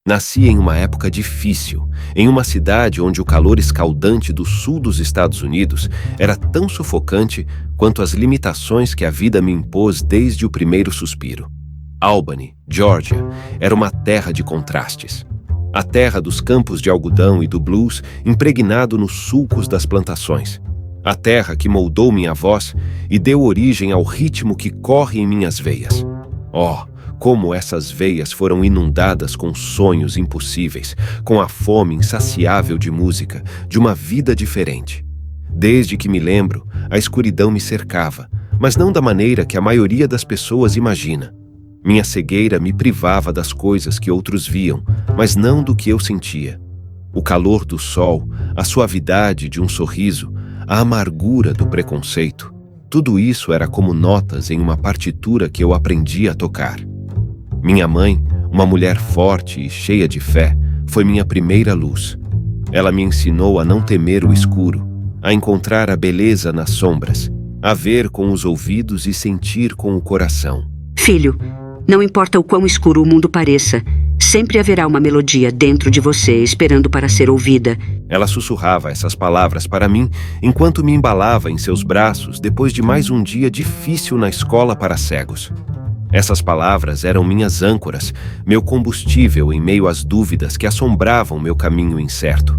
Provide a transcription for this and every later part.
Nasci em uma época difícil, em uma cidade onde o calor escaldante do sul dos Estados Unidos era tão sufocante quanto as limitações que a vida me impôs desde o primeiro suspiro. Albany, Geórgia, era uma terra de contrastes. A terra dos campos de algodão e do blues impregnado nos sulcos das plantações. A terra que moldou minha voz e deu origem ao ritmo que corre em minhas veias. Oh, como essas veias foram inundadas com sonhos impossíveis, com a fome insaciável de música, de uma vida diferente. Desde que me lembro, a escuridão me cercava, mas não da maneira que a maioria das pessoas imagina. Minha cegueira me privava das coisas que outros viam, mas não do que eu sentia. O calor do sol, a suavidade de um sorriso, a amargura do preconceito, tudo isso era como notas em uma partitura que eu aprendi a tocar. Minha mãe, uma mulher forte e cheia de fé, foi minha primeira luz. Ela me ensinou a não temer o escuro, a encontrar a beleza nas sombras, a ver com os ouvidos e sentir com o coração. Filho, não importa o quão escuro o mundo pareça, sempre haverá uma melodia dentro de você esperando para ser ouvida. Ela sussurrava essas palavras para mim enquanto me embalava em seus braços depois de mais um dia difícil na escola para cegos. Essas palavras eram minhas âncoras, meu combustível em meio às dúvidas que assombravam meu caminho incerto.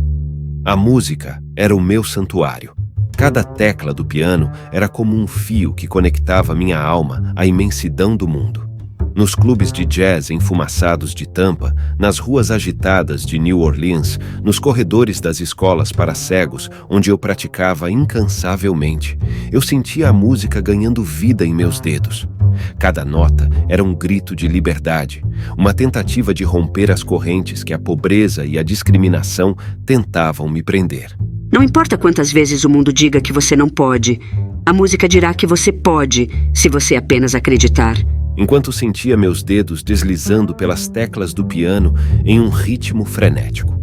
A música era o meu santuário. Cada tecla do piano era como um fio que conectava minha alma à imensidão do mundo. Nos clubes de jazz enfumaçados de Tampa, nas ruas agitadas de New Orleans, nos corredores das escolas para cegos, onde eu praticava incansavelmente, eu sentia a música ganhando vida em meus dedos. Cada nota era um grito de liberdade, uma tentativa de romper as correntes que a pobreza e a discriminação tentavam me prender. Não importa quantas vezes o mundo diga que você não pode, a música dirá que você pode, se você apenas acreditar. Enquanto sentia meus dedos deslizando pelas teclas do piano em um ritmo frenético.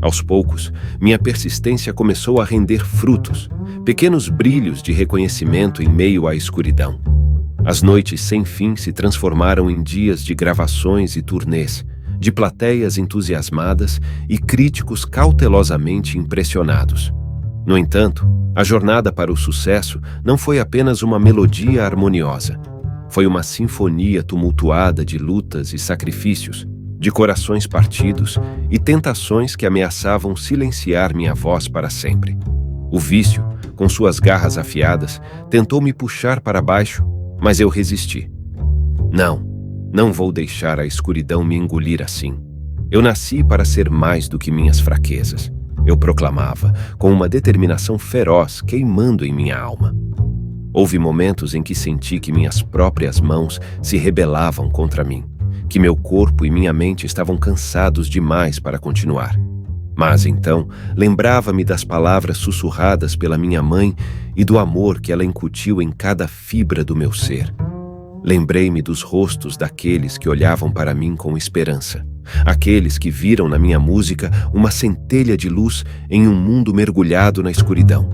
Aos poucos, minha persistência começou a render frutos, pequenos brilhos de reconhecimento em meio à escuridão. As noites sem fim se transformaram em dias de gravações e turnês, de plateias entusiasmadas e críticos cautelosamente impressionados. No entanto, a jornada para o sucesso não foi apenas uma melodia harmoniosa. Foi uma sinfonia tumultuada de lutas e sacrifícios, de corações partidos e tentações que ameaçavam silenciar minha voz para sempre. O vício, com suas garras afiadas, tentou me puxar para baixo, mas eu resisti. Não vou deixar a escuridão me engolir assim. Eu nasci para ser mais do que minhas fraquezas. Eu proclamava, com uma determinação feroz queimando em minha alma. Houve momentos em que senti que minhas próprias mãos se rebelavam contra mim, que meu corpo e minha mente estavam cansados demais para continuar. Mas então, lembrava-me das palavras sussurradas pela minha mãe e do amor que ela incutiu em cada fibra do meu ser. Lembrei-me dos rostos daqueles que olhavam para mim com esperança, aqueles que viram na minha música uma centelha de luz em um mundo mergulhado na escuridão.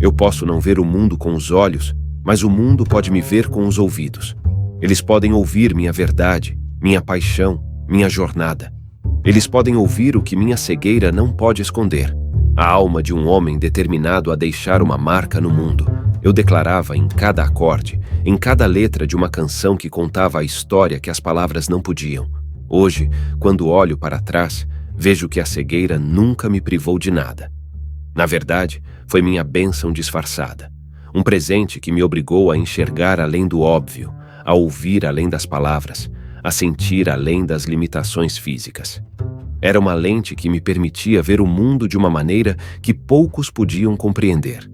Eu posso não ver o mundo com os olhos, mas o mundo pode me ver com os ouvidos. Eles podem ouvir minha verdade, minha paixão, minha jornada. Eles podem ouvir o que minha cegueira não pode esconder. A alma de um homem determinado a deixar uma marca no mundo. Eu declarava em cada acorde, em cada letra de uma canção que contava a história que as palavras não podiam. Hoje, quando olho para trás, vejo que a cegueira nunca me privou de nada. Na verdade, foi minha bênção disfarçada. Um presente que me obrigou a enxergar além do óbvio, a ouvir além das palavras, a sentir além das limitações físicas. Era uma lente que me permitia ver o mundo de uma maneira que poucos podiam compreender.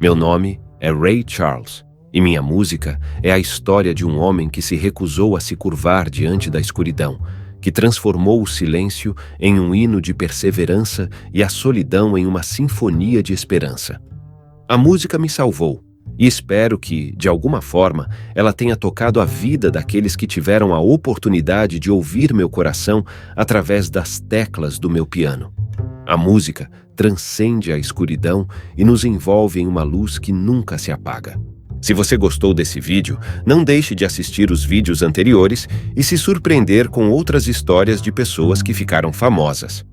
Meu nome é Ray Charles, e minha música é a história de um homem que se recusou a se curvar diante da escuridão, que transformou o silêncio em um hino de perseverança e a solidão em uma sinfonia de esperança. A música me salvou, e espero que, de alguma forma, ela tenha tocado a vida daqueles que tiveram a oportunidade de ouvir meu coração através das teclas do meu piano. A música transcende a escuridão e nos envolve em uma luz que nunca se apaga. Se você gostou desse vídeo, não deixe de assistir os vídeos anteriores e se surpreender com outras histórias de pessoas que ficaram famosas.